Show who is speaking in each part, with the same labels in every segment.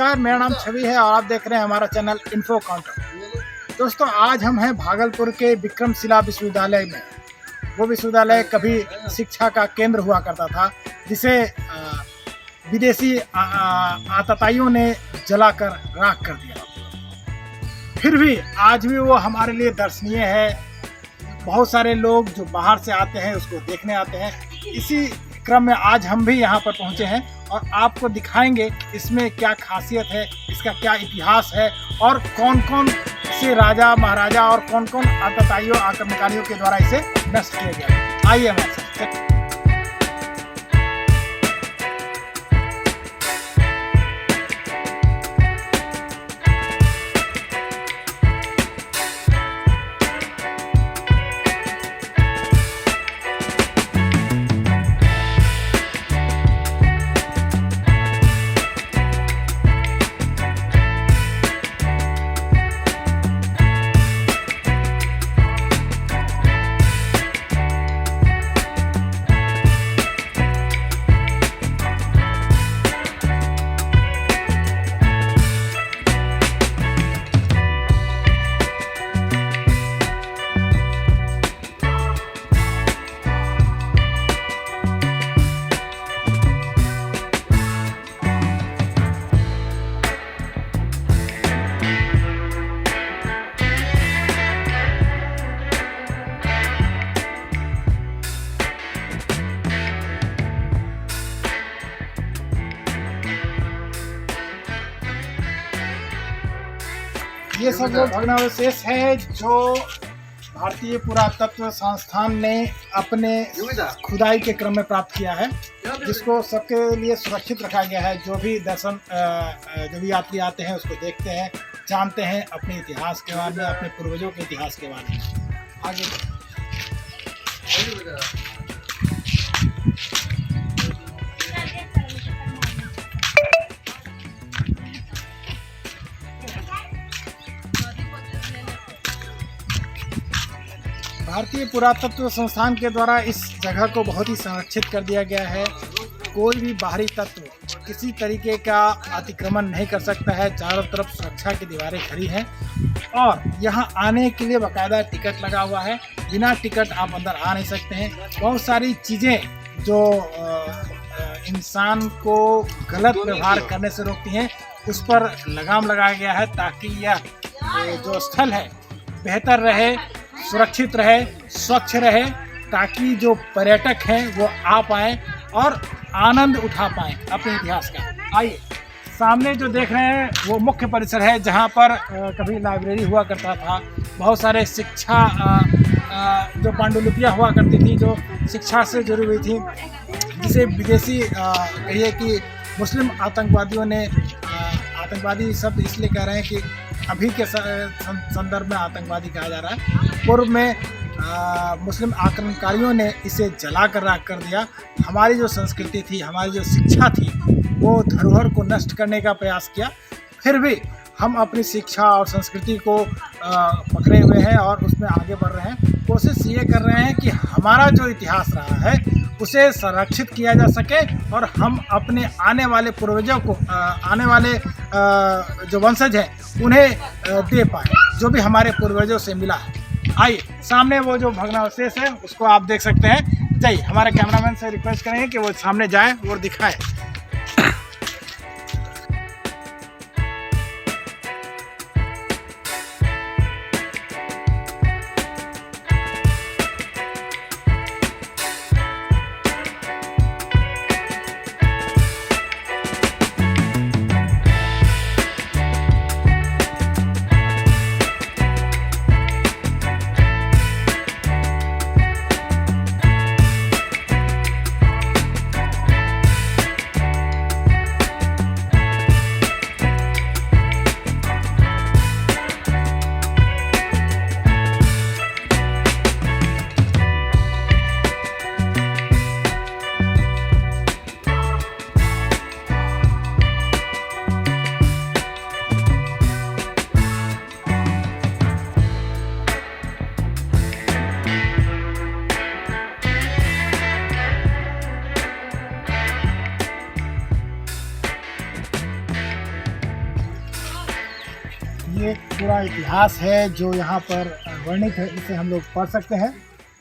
Speaker 1: नमस्कार, मेरा नाम छवि है और आप देख रहे हैं हमारा चैनल इन्फो काउंटर। दोस्तों, आज हम हैं भागलपुर के विक्रमशिला विश्वविद्यालय में। वो विश्वविद्यालय कभी शिक्षा का केंद्र हुआ करता था, जिसे विदेशी आतताइयों ने जलाकर राख कर दिया। फिर भी आज भी वो हमारे लिए दर्शनीय है। बहुत सारे लोग जो बाहर से आते हैं उसको देखने आते हैं। इसी क्रम में आज हम भी यहाँ पर पहुँचे हैं और आपको दिखाएंगे इसमें क्या खासियत है, इसका क्या इतिहास है और कौन कौन से राजा महाराजा और कौन कौन आतताइयों आक्रमणकारियों के द्वारा इसे नष्ट किया गया। आइए हमारे साथ। ये सब वो भग्नावशेष है जो भारतीय पुरातत्व संस्थान ने अपने खुदाई के क्रम में प्राप्त किया है, जिसको सबके लिए सुरक्षित रखा गया है। जो भी जो भी यात्री आते हैं उसको देखते हैं, जानते हैं अपने इतिहास के बारे में, अपने पूर्वजों के इतिहास के बारे में। आगे भारतीय पुरातत्व संस्थान के द्वारा इस जगह को बहुत ही संरक्षित कर दिया गया है। कोई भी बाहरी तत्व किसी तरीके का अतिक्रमण नहीं कर सकता है। चारों तरफ सुरक्षा की दीवारें खड़ी हैं और यहाँ आने के लिए बाकायदा टिकट लगा हुआ है। बिना टिकट आप अंदर आ नहीं सकते हैं। बहुत सारी चीज़ें जो इंसान को गलत व्यवहार करने से रोकती हैं, उस पर लगाम लगाया गया है ताकि यह जो स्थल है बेहतर रहे, सुरक्षित रहे, स्वच्छ रहे, ताकि जो पर्यटक हैं वो आ पाएँ और आनंद उठा पाएँ अपने इतिहास का। आइए, सामने जो देख रहे हैं वो मुख्य परिसर है, जहाँ पर कभी लाइब्रेरी हुआ करता था। बहुत सारे शिक्षा जो पांडुलिपियाँ हुआ करती थी, जो शिक्षा से जुड़ी हुई थी, जिसे विदेशी कहिए कि मुस्लिम आतंकवादियों ने आतंकवादी शब्द इसलिए कह रहे हैं कि अभी के संदर्भ में आतंकवादी कहा जा रहा है। पूर्व में मुस्लिम आक्रमणकारियों ने इसे जलाकर राख कर दिया। हमारी जो संस्कृति थी, हमारी जो शिक्षा थी, वो धरोहर को नष्ट करने का प्रयास किया। फिर भी हम अपनी शिक्षा और संस्कृति को पकड़े हुए हैं और उसमें आगे बढ़ रहे हैं। कोशिश ये कर रहे हैं कि हमारा जो इतिहास रहा है उसे संरक्षित किया जा सके और हम अपने आने वाले पूर्वजों को आने वाले जो वंशज हैं उन्हें दे पाए जो भी हमारे पूर्वजों से मिला है। आइए, सामने वो जो भग्नावशेष है उसको आप देख सकते हैं। जाइए, हमारे कैमरामैन से रिक्वेस्ट करेंगे कि वो सामने जाए और दिखाए। पूरा इतिहास है जो यहाँ पर वर्णित है, इसे हम लोग पढ़ सकते हैं।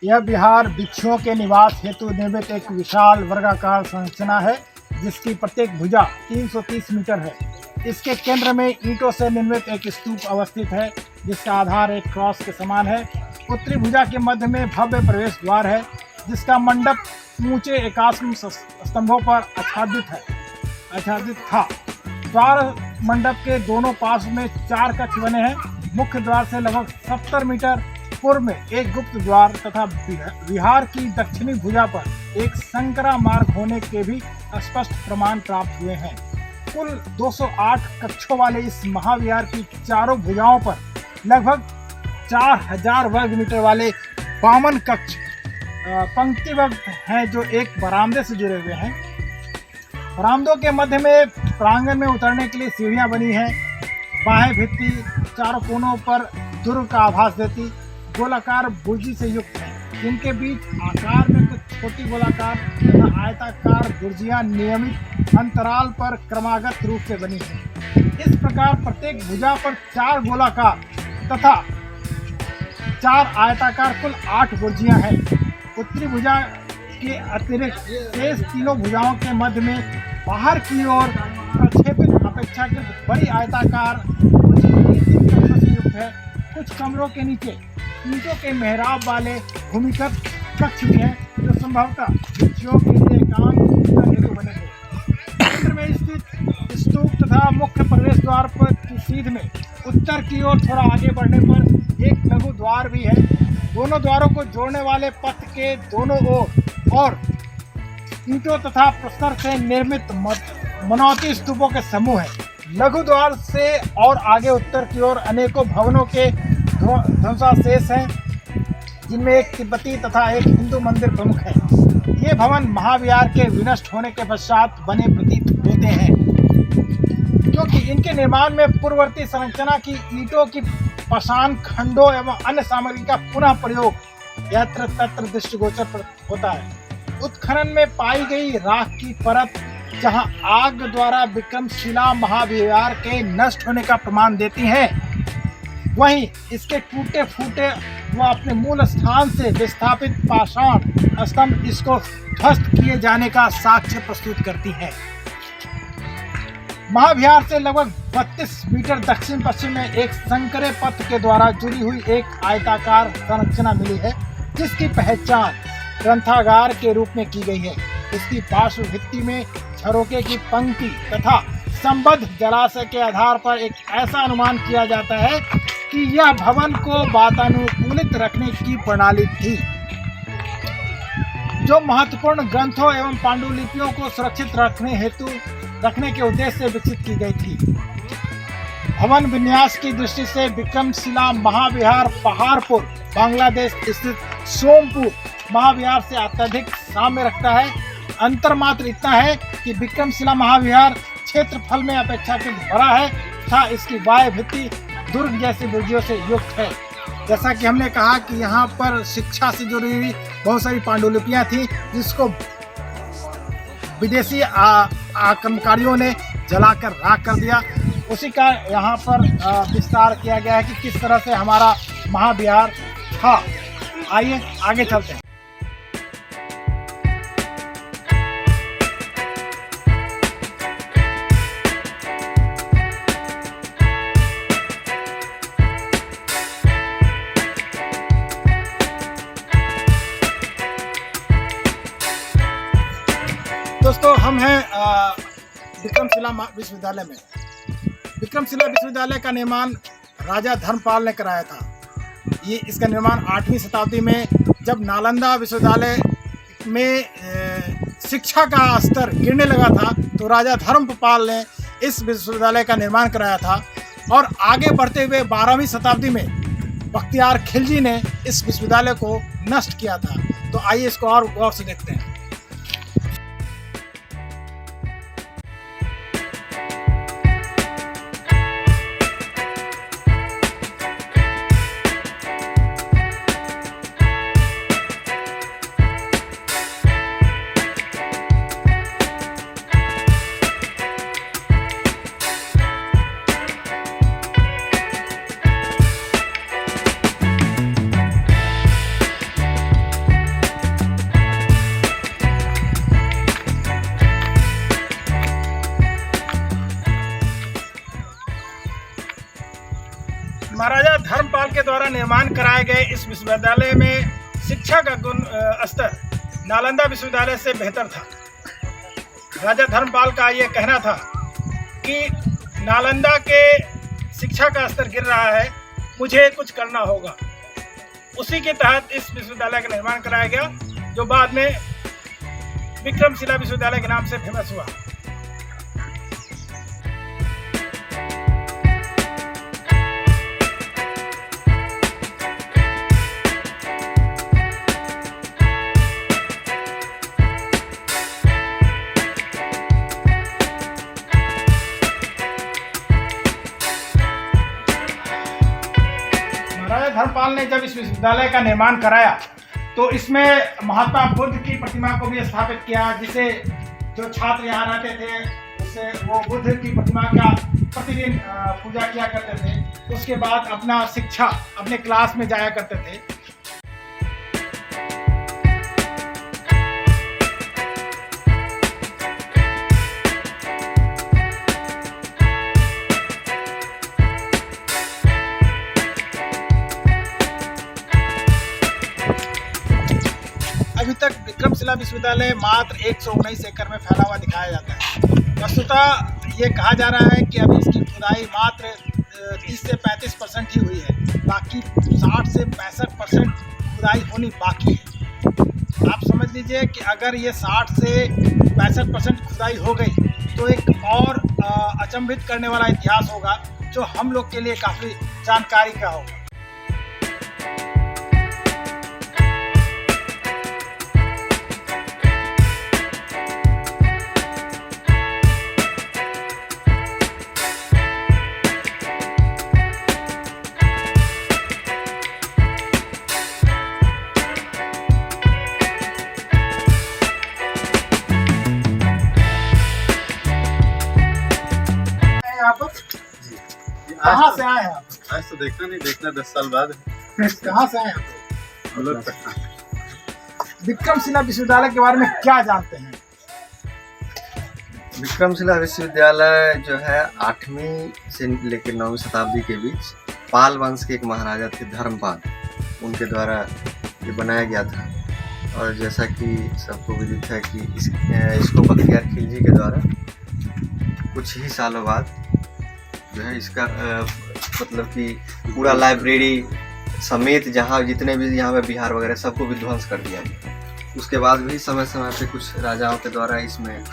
Speaker 1: यह विहार भिक्षुओं के निवास हेतु निर्मित एक विशाल वर्गाकार संरचना है जिसकी प्रत्येक भुजा 330 मीटर है। इसके केंद्र में ईंटों से निर्मित एक स्तूप अवस्थित है जिसका आधार एक क्रॉस के समान है। उत्तरी भुजा के मध्य में भव्य प्रवेश द्वार है जिसका मंडप ऊंचे एकाश्म स्तंभों पर आच्छादित था। द्वार मंडप के दोनों पार्श्व में 4 कक्ष बने हैं। मुख्य द्वार से लगभग 70 मीटर पूर्व में एक गुप्त द्वार तथा विहार की दक्षिणी भुजा पर एक संकरा मार्ग होने के भी स्पष्ट प्रमाण प्राप्त हुए हैं। कुल 208 कक्षों वाले इस महाविहार की चारों भुजाओं पर लगभग 4000 वर्ग मीटर वाले 52 कक्ष पंक्तिबद्ध हैं जो एक बरामदे से जुड़े हुए हैं। बरामदों के मध्य में प्रांगण में उतरने के लिए सीढ़ियां बनी हैं। बाहें भित्ति चारों कोनों पर दुर्ग का आभास देती गोलाकार बुर्जी से युक्त है जिनके बीच आकार में कुछ छोटी गोलाकार तथा आयताकार बुर्जियां नियमित अंतराल पर क्रमागत रूप से बनी हैं। इस प्रकार प्रत्येक भुजा पर 4 गोलाकार तथा 4 आयताकार कुल 8 बुर्जियां हैं। उत्तरी भुजा के अतिरिक्त शेष तीनों भुजाओं के मध्य में बाहर की ओर प्रक्षेपित अपेक्षाकृत बड़ी आयताकार से युक्त है। कुछ कमरों के नीचे ईंटों के मेहराब वाले भूमिगत कक्ष भी हैं जो संभवतः भिक्षुओं के लिए एकांत हेतु बने थे। केंद्र में स्थित स्तूप तथा मुख्य प्रवेश द्वार पर की सीध में उत्तर की ओर थोड़ा आगे बढ़ने पर एक लघु द्वार भी है। दोनों द्वारों को जोड़ने वाले पथ के दोनों ओर और ईंटों तथा प्रस्तर से निर्मित मनौती स्तूपों के समूह हैं। लघु द्वार से और आगे उत्तर की ओर अनेकों भवनों के ध्वंसावशेष हैं जिनमें एक तिब्बती तथा एक हिंदू मंदिर प्रमुख है। ये भवन महाविहार के विनष्ट होने के पश्चात बने प्रतीत होते हैं क्योंकि इनके निर्माण में पूर्ववर्ती संरचना की ईंटों की पाषाण खंडों एवं अन्य सामग्री का पुनः प्रयोग यत्र तत्र दृष्टिगोचर होता है। उत्खनन में पाई गई राख की परत जहां आग द्वारा विक्रमशिला महाविहार के नष्ट होने का प्रमाण देती है, वहीं इसके टूटे फूटे व अपने मूल स्थान से विस्थापित पाषाण स्तंभ इसको ध्वस्त किए जाने का साक्ष्य प्रस्तुत करती है। महाविहार से लगभग 32 मीटर दक्षिण पश्चिम में एक संकरे पथ के द्वारा जुड़ी हुई एक आयताकार संरचना मिली है जिसकी पहचान ग्रंथागार के रूप में की गई है। इसकी पार्श्व भित्ति में झरोके की पंक्ति तथा संबद्ध जलाशय के आधार पर एक ऐसा अनुमान किया जाता है कि यह भवन को वातानुकूलित रखने की प्रणाली थी जो महत्वपूर्ण ग्रंथों एवं पांडुलिपियों को सुरक्षित रखने के उद्देश्य से विकसित की गई थी। भवन विन्यास की दृष्टि से विक्रमशिला महाविहार पहाड़पुर बांग्लादेश स्थित सोमपुर महाविहार से अत्यधिक साम्य रखता है। अंतर मात्र इतना है कि विक्रमशिला महाविहार क्षेत्रफल में अपेक्षाकृत बड़ा है तथा इसकी बाह्य भित्ति दुर्ग जैसी बुर्जियों से युक्त है। जैसा कि हमने कहा कि यहाँ पर शिक्षा से जुड़ी हुई बहुत सारी पांडुलिपियाँ थी जिसको विदेशी आक्रमणकारियों ने जलाकर राख कर दिया। उसी का यहाँ पर विस्तार किया गया है कि किस तरह से हमारा महाविहार था। आइए आगे चलते हैं। दोस्तों हम हैं विक्रमशिला विश्वविद्यालय में। विक्रमशिला विश्वविद्यालय का निर्माण राजा धर्मपाल ने कराया था। ये इसका निर्माण 8वीं शताब्दी में जब नालंदा विश्वविद्यालय में शिक्षा का स्तर गिरने लगा था तो राजा धर्मपाल ने इस विश्वविद्यालय का निर्माण कराया था और आगे बढ़ते हुए 12वीं शताब्दी में बख्तियार खिलजी ने इस विश्वविद्यालय को नष्ट किया था। तो आइए इसको और गौर से देखते हैं। द्वारा निर्माण कराए गए इस विश्वविद्यालय में शिक्षा का स्तर नालंदा विश्वविद्यालय से बेहतर था। राजा धर्मपाल का ये कहना था कि नालंदा के शिक्षा का स्तर गिर रहा है, मुझे कुछ करना होगा। उसी के तहत इस विश्वविद्यालय का निर्माण कराया गया, जो बाद में विक्रमशिला विश्वविद्यालय के नाम से फेमस हुआ। राजा धर्मपाल ने जब इस विश्वविद्यालय का निर्माण कराया तो इसमें महात्मा बुद्ध की प्रतिमा को भी स्थापित किया, जिसे जो छात्र यहाँ रहते थे उससे वो बुद्ध की प्रतिमा का प्रतिदिन पूजा किया करते थे। उसके बाद अपना शिक्षा अपने क्लास में जाया करते थे। अभी तक विक्रमशिला विश्वविद्यालय मात्र 119 एकड़ में फैला हुआ दिखाया जाता है। वस्तुतः ये कहा जा रहा है कि अभी इसकी खुदाई मात्र 30 से 35% ही हुई है, बाकी 60 से 65% खुदाई होनी बाकी है। आप समझ लीजिए कि अगर ये 60 से 65% खुदाई हो गई तो एक और अचंभित करने वाला इतिहास होगा, जो हम लोग के लिए काफ़ी जानकारी का होगा। कहाँ से आए हैं आप?
Speaker 2: आज तो देखना 10 साल बाद।
Speaker 1: कहाँ से आए हैं आप? विक्रमशिला विश्वविद्यालय के बारे में क्या जानते हैं?
Speaker 3: विक्रमशिला विश्वविद्यालय जो है 8वीं से लेकर 9वीं शताब्दी के बीच पाल वंश के एक महाराजा थे धर्मपाल, उनके द्वारा ये बनाया गया था। और जैसा कि सबको विदित है कि इसको बख्तियार खिलजी के द्वारा कुछ ही सालों बाद जो है इसका मतलब कि पूरा लाइब्रेरी समेत जहाँ जितने भी यहाँ पे बिहार वगैरह सबको विध्वंस कर दिया गया। उसके बाद भी समय समय पे कुछ राजाओं के द्वारा इसमें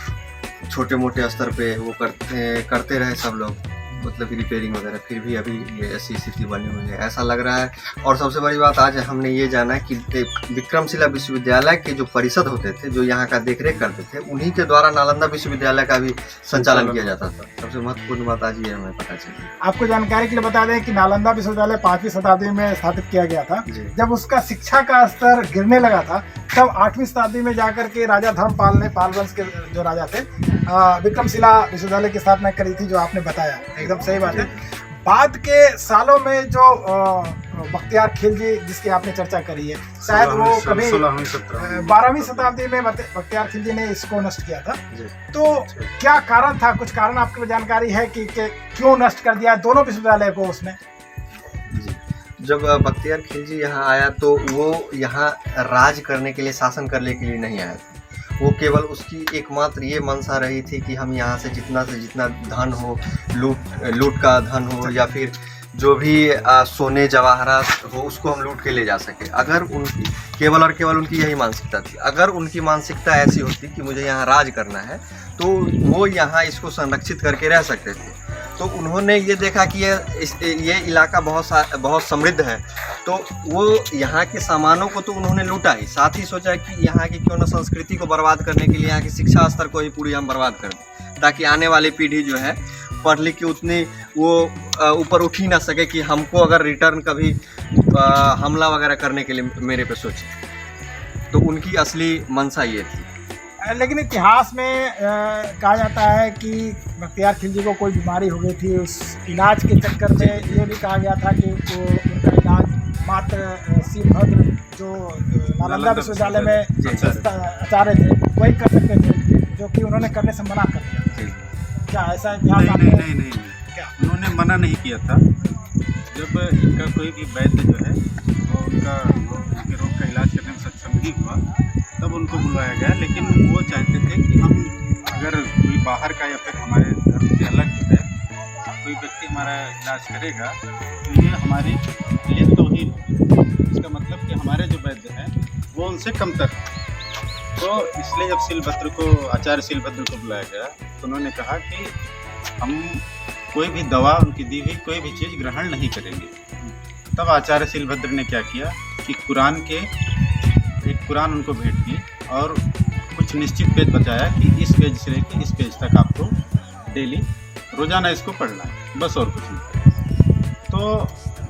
Speaker 3: छोटे मोटे स्तर पे वो करते रहे सब लोग, मतलब कि रिपेयरिंग वगैरह, फिर भी अभी ये ऐसी स्थिति बनी हुई है ऐसा लग रहा है। और सबसे बड़ी बात आज हमने ये जाना कि विक्रमशिला विश्वविद्यालय के जो परिषद होते थे, जो यहाँ का देखरेख करते थे, उन्हीं के द्वारा नालंदा विश्वविद्यालय का भी संचालन किया जाता था। सबसे महत्वपूर्ण बात आज ये हमें पता चली।
Speaker 1: आपको जानकारी के लिए बता दें कि नालंदा विश्वविद्यालय 5वीं शताब्दी में स्थापित किया गया था। जब उसका शिक्षा का स्तर गिरने लगा था तब 8वीं शताब्दी में जाकर के राजा धर्मपाल ने, पाल वंश के जो राजा थे, विक्रमशिला विश्वविद्यालय की स्थापना करी थी, जो आपने बताया एकदम सही बात है। बाद के सालों में जो बख्तियार खिलजी जिसकी आपने चर्चा करी है, शायद वो कभी 12वीं शताब्दी में बख्तियार खिलजी ने इसको नष्ट किया था। तो क्या कारण था? कुछ कारण आपको जानकारी है कि क्यों नष्ट कर दिया दोनों विश्वविद्यालय को उसने?
Speaker 3: जब बख्तियार खिलजी यहाँ आया तो वो यहाँ राज करने के लिए, शासन करने के लिए नहीं आया था। वो केवल उसकी एकमात्र ये मंशा रही थी कि हम यहाँ से जितना धन हो, लूट का धन हो, या फिर जो भी सोने जवाहरात हो, उसको हम लूट के ले जा सके। अगर उनकी केवल और केवल उनकी यही मानसिकता थी। अगर उनकी मानसिकता ऐसी होती कि मुझे यहाँ राज करना है, तो वो यहाँ इसको संरक्षित करके रह सकते थे। तो उन्होंने ये देखा कि ये इलाका बहुत समृद्ध है, तो वो यहाँ के सामानों को तो उन्होंने लूटा ही, साथ ही सोचा कि यहाँ की क्यों न संस्कृति को बर्बाद करने के लिए यहाँ की शिक्षा स्तर को ही पूरी हम बर्बाद कर दें, ताकि आने वाली पीढ़ी जो है पढ़ लिख के उतनी वो ऊपर उठ ही ना सके कि हमको अगर रिटर्न कभी हमला वगैरह करने के लिए मेरे पे सोचे। तो उनकी असली मंशा ये थी।
Speaker 1: लेकिन इतिहास में कहा जाता है कि बख्तियार खिलजी को कोई बीमारी हो गई थी, उस इलाज के चक्कर में ये भी कहा गया था कि उनका इलाज मात्र शिवभद्र जो नालंदा विश्वविद्यालय में आचार्य थे वही कर सकते थे, जो कि उन्होंने करने से मना कर दिया। क्या ऐसा इतिहास?
Speaker 2: नहीं, क्या उन्होंने मना नहीं किया था। जब इनका कोई भी वैद्य जो है वो उनके रोग का इलाज करने में सक्षम नहीं हुआ, तब उनको बुलाया गया। लेकिन वो चाहते थे कि हम अगर कोई बाहर का या फिर हमारे धर्म से अलग जो है कोई व्यक्ति हमारा इलाज करेगा तो ये हमारी लिए तौहीन होगी। इसका मतलब कि हमारे जो वैद्य हैं वो उनसे कमतर हैं। तो इसलिए जब आचार्य शीलभद्र को बुलाया गया तो उन्होंने कहा कि हम कोई भी दवा उनकी दी हुई कोई भी चीज़ ग्रहण नहीं करेंगे। तब आचार्य शीलभद्र ने क्या किया कि एक कुरान उनको भेंट की और कुछ निश्चित पेज बताया कि इस पेज से लेकर इस पेज तक आपको डेली रोज़ाना इसको पढ़ना है, बस और कुछ नहीं। तो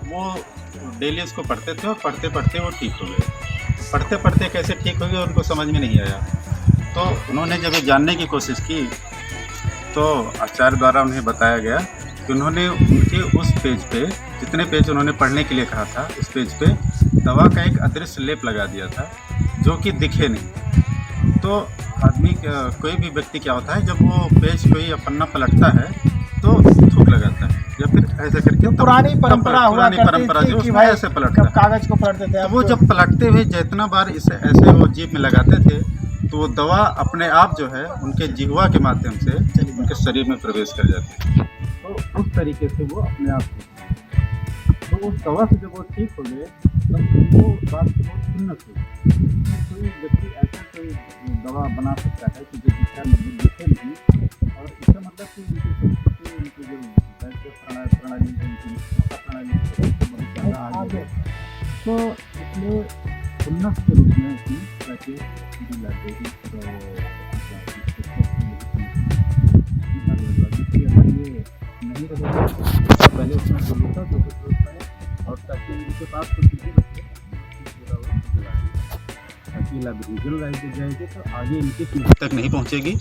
Speaker 2: वो डेली इसको पढ़ते थे और पढ़ते पढ़ते वो ठीक हो गए। पढ़ते पढ़ते कैसे ठीक हो गए उनको समझ में नहीं आया। तो उन्होंने जब ये जानने की कोशिश की तो आचार्य द्वारा उन्हें बताया गया कि उन्होंने उनके उस पेज पे जितने पेज उन्होंने पढ़ने के लिए कहा था उस पेज पे दवा का एक अदृश्य लेप लगा दिया था जो कि दिखे नहीं। तो आदमी कोई भी व्यक्ति क्या होता है जब वो पेज कोई या पन्ना पलटता है तो थूक लगाता है या फिर ऐसे करके
Speaker 1: पुरानी परंपरा
Speaker 2: जो उसमें ऐसे पलटता है,
Speaker 1: कागज को पलटते थे।
Speaker 2: वो जब पलटते हुए जितना बार इसे ऐसे वो जीभ में लगाते थे तो वो दवा अपने आप जो है उनके जिह्वा के माध्यम से उनके शरीर में प्रवेश कर जाती है। तो उस तरीके से वो अपने आप तो उस दवा से जब वो ठीक हो गए तब वो बात बहुत सुन्नत हुई। कोई व्यक्ति ऐसा कोई दवा बना सकता है कि जो दिखे नहीं और इसका मतलब कि उनकी जो वैद्य प्रणाली है उनकी बहुत ज़्यादा आगे है। तो इसलिए सुन्नत के रूप में इसमें प्रैक्टिस लाइब्रेरी नहीं रहेगा पहले उसमें होता और ताकि उनके पास कुछ चीज़ें ताकि लाइब्रेरी लाइब्रेरी जाएगी तो आगे इनकी पीढ़ी तक नहीं पहुंचेगी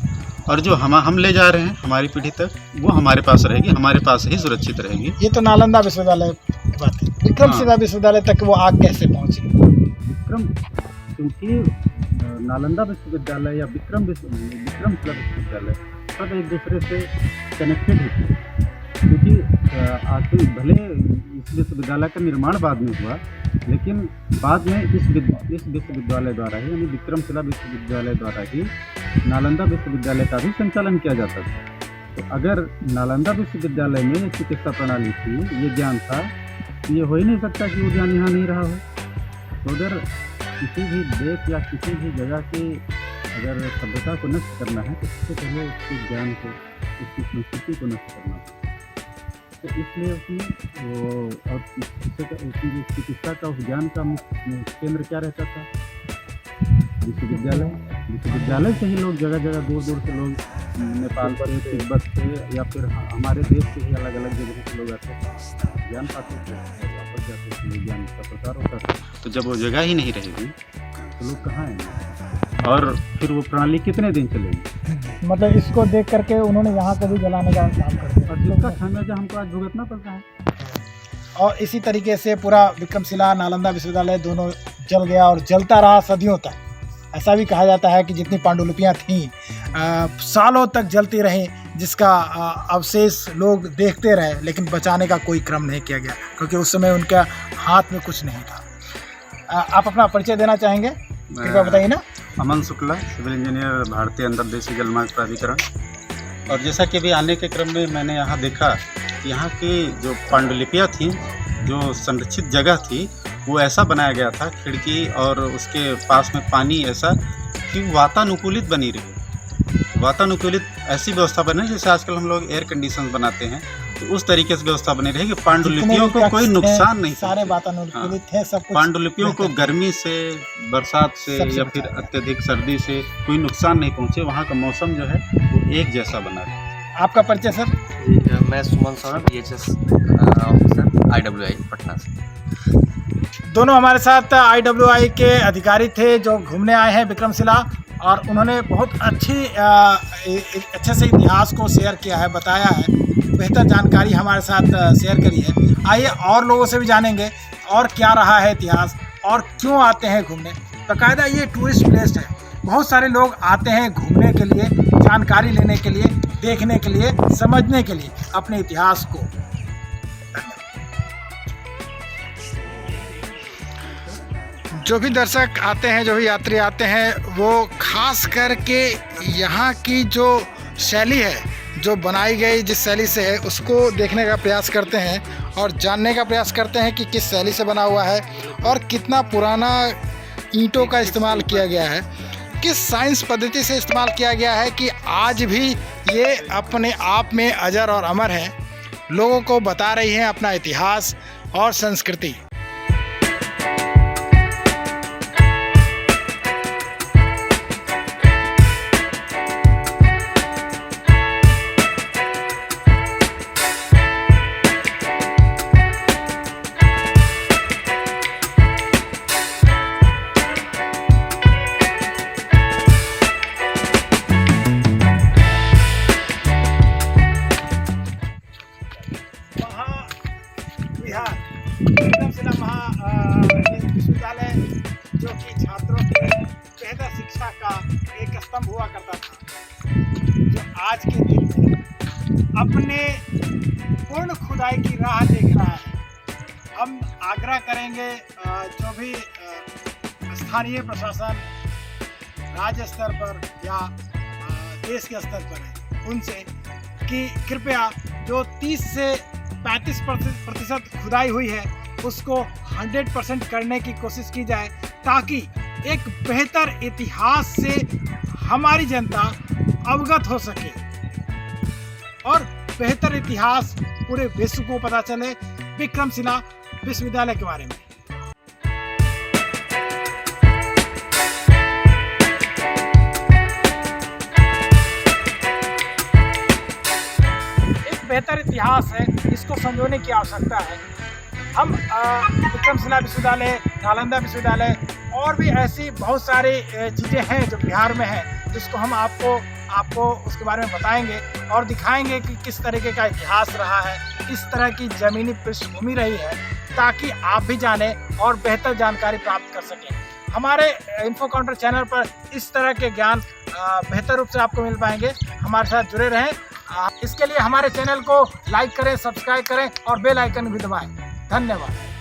Speaker 2: और जो हम ले जा रहे हैं हमारी पीढ़ी तक वो हमारे पास रहेगी, हमारे पास ही सुरक्षित रहेगी।
Speaker 1: ये तो नालंदा विश्वविद्यालय की बात है। विक्रमशिला विश्वविद्यालय तक वो आग कैसे पहुँची?
Speaker 2: क्योंकि नालंदा विश्वविद्यालय या विक्रमशिला विश्वविद्यालय सब एक दूसरे से कनेक्टेड होते हैं। क्योंकि आखिर भले इस विश्वविद्यालय का निर्माण बाद में हुआ लेकिन बाद में इस विश्वविद्यालय द्वारा ही यानी विक्रमशिला विश्वविद्यालय द्वारा ही नालंदा विश्वविद्यालय का भी संचालन किया जाता था। तो अगर नालंदा विश्वविद्यालय में चिकित्सा प्रणाली थी, ये ज्ञान था, तो ये हो ही नहीं सकता कि वो ज्ञान यहाँ नहीं रहा हो। तो अगर किसी भी देश या किसी भी जगह की अगर सभ्यता को नष्ट करना है तो सबसे पहले उसके ज्ञान को, उसकी संस्कृति को नष्ट करना है। तो इसलिए उसमें वो और उसकी चिकित्सा का उस ज्ञान का केंद्र क्या रहता था? विश्वविद्यालय से ही लोग जगह जगह दूर दूर से लोग नेपाल से, तिब्बत से या फिर हमारे देश से ही अलग अलग जगह से लोग आते थे, ज्ञान पाते थे और वापस जाते थे, ज्ञान का प्रसार होता था। तो जब वो जगह ही नहीं रहेगी तो लोग कहाँ आएंगे और फिर वो प्रणाली कितने दिन चलेगी?
Speaker 1: मतलब इसको देख करके उन्होंने यहाँ को भी जलाने का काम कर दिया
Speaker 2: और जिसका खामियाजा हमको आज भुगतना पड़ता है।
Speaker 1: और इसी तरीके से पूरा विक्रमशिला नालंदा विश्वविद्यालय दोनों जल गया और जलता रहा सदियों तक। ऐसा भी कहा जाता है कि जितनी पांडुलिपियाँ थीं सालों तक जलती रहीं, जिसका अवशेष लोग देखते रहे लेकिन बचाने का कोई क्रम नहीं किया गया क्योंकि उस समय उनके हाथ में कुछ नहीं था। आप अपना परिचय देना चाहेंगे? कृपया बताइए ना।
Speaker 2: अमन शुक्ला, सिविल इंजीनियर, भारतीय अंतर्देशीय जलमार्ग प्राधिकरण। और जैसा कि अभी आने के क्रम में मैंने यहाँ देखा कि यहाँ की जो पांडुलिपियाँ थीं, जो संरक्षित जगह थी, वो ऐसा बनाया गया था खिड़की और उसके पास में पानी ऐसा कि वातानुकूलित बनी रही। वातानुकूलित ऐसी व्यवस्था बने जैसे आजकल हम लोग एयर कंडीशन बनाते हैं, तो उस तरीके से व्यवस्था बनी रही कि पांडुलिपियों को कोई नुकसान नहीं,
Speaker 1: सारे वातानुकूलित है सब कुछ।
Speaker 2: पांडुलिपियों को गर्मी से, बरसात से या फिर अत्यधिक सर्दी से कोई नुकसान नहीं पहुँचे। वहाँ का मौसम जो है वो एक जैसा बना रहे।
Speaker 1: आपका परिचय सर?
Speaker 3: मैं Suman Saurabh, BHS officer, IWI Patna से।
Speaker 1: दोनों हमारे साथ IWI के अधिकारी थे जो घूमने आए हैं विक्रमशिला और उन्होंने बहुत अच्छे से इतिहास को शेयर किया है, बताया है, बेहतर जानकारी हमारे साथ शेयर करी है। आइए और लोगों से भी जानेंगे और क्या रहा है इतिहास और क्यों आते हैं घूमने। बाकायदा ये टूरिस्ट प्लेस है, बहुत सारे लोग आते हैं घूमने के लिए, जानकारी लेने के लिए, देखने के लिए, समझने के लिए अपने इतिहास को। जो भी दर्शक आते हैं, जो भी यात्री आते हैं, वो खास करके यहाँ की जो शैली है, जो बनाई गई जिस शैली से है, उसको देखने का प्रयास करते हैं और जानने का प्रयास करते हैं कि किस शैली से बना हुआ है और कितना पुराना ईंटों का इस्तेमाल किया गया है, किस साइंस पद्धति से इस्तेमाल किया गया है कि आज भी ये अपने आप में अजर और अमर है, लोगों को बता रही हैं अपना इतिहास और संस्कृति। विश्वविद्यालय जो कि छात्रों की बेहतर शिक्षा का एक स्तंभ हुआ करता था, जो आज के दिन में अपने पूर्ण खुदाई की राह देख रहा है। हम आग्रह करेंगे जो भी स्थानीय प्रशासन राज्य स्तर पर या देश के स्तर पर है, उनसे कि कृपया जो 30 से 35% खुदाई हुई है उसको 100% करने की कोशिश की जाए, ताकि एक बेहतर इतिहास से हमारी जनता अवगत हो सके और बेहतर इतिहास पूरे विश्व को पता चले विक्रमशिला विश्वविद्यालय के बारे में। एक बेहतर इतिहास है, इसको संजोने की आवश्यकता है। हम विक्रमशिला विश्वविद्यालय, नालंदा विश्वविद्यालय और भी ऐसी बहुत सारी चीज़ें हैं जो बिहार में हैं, जिसको हम आपको उसके बारे में बताएंगे और दिखाएंगे कि किस तरीके का इतिहास रहा है, किस तरह की ज़मीनी पृष्ठभूमि रही है, ताकि आप भी जानें और बेहतर जानकारी प्राप्त कर सकें। हमारे इन्फो काउंटर चैनल पर इस तरह के ज्ञान बेहतर रूप से आपको मिल पाएंगे। हमारे साथ जुड़े रहें। इसके लिए हमारे चैनल को लाइक करें, सब्सक्राइब करें और बेल आइकन भी दबाएं। धन्यवाद।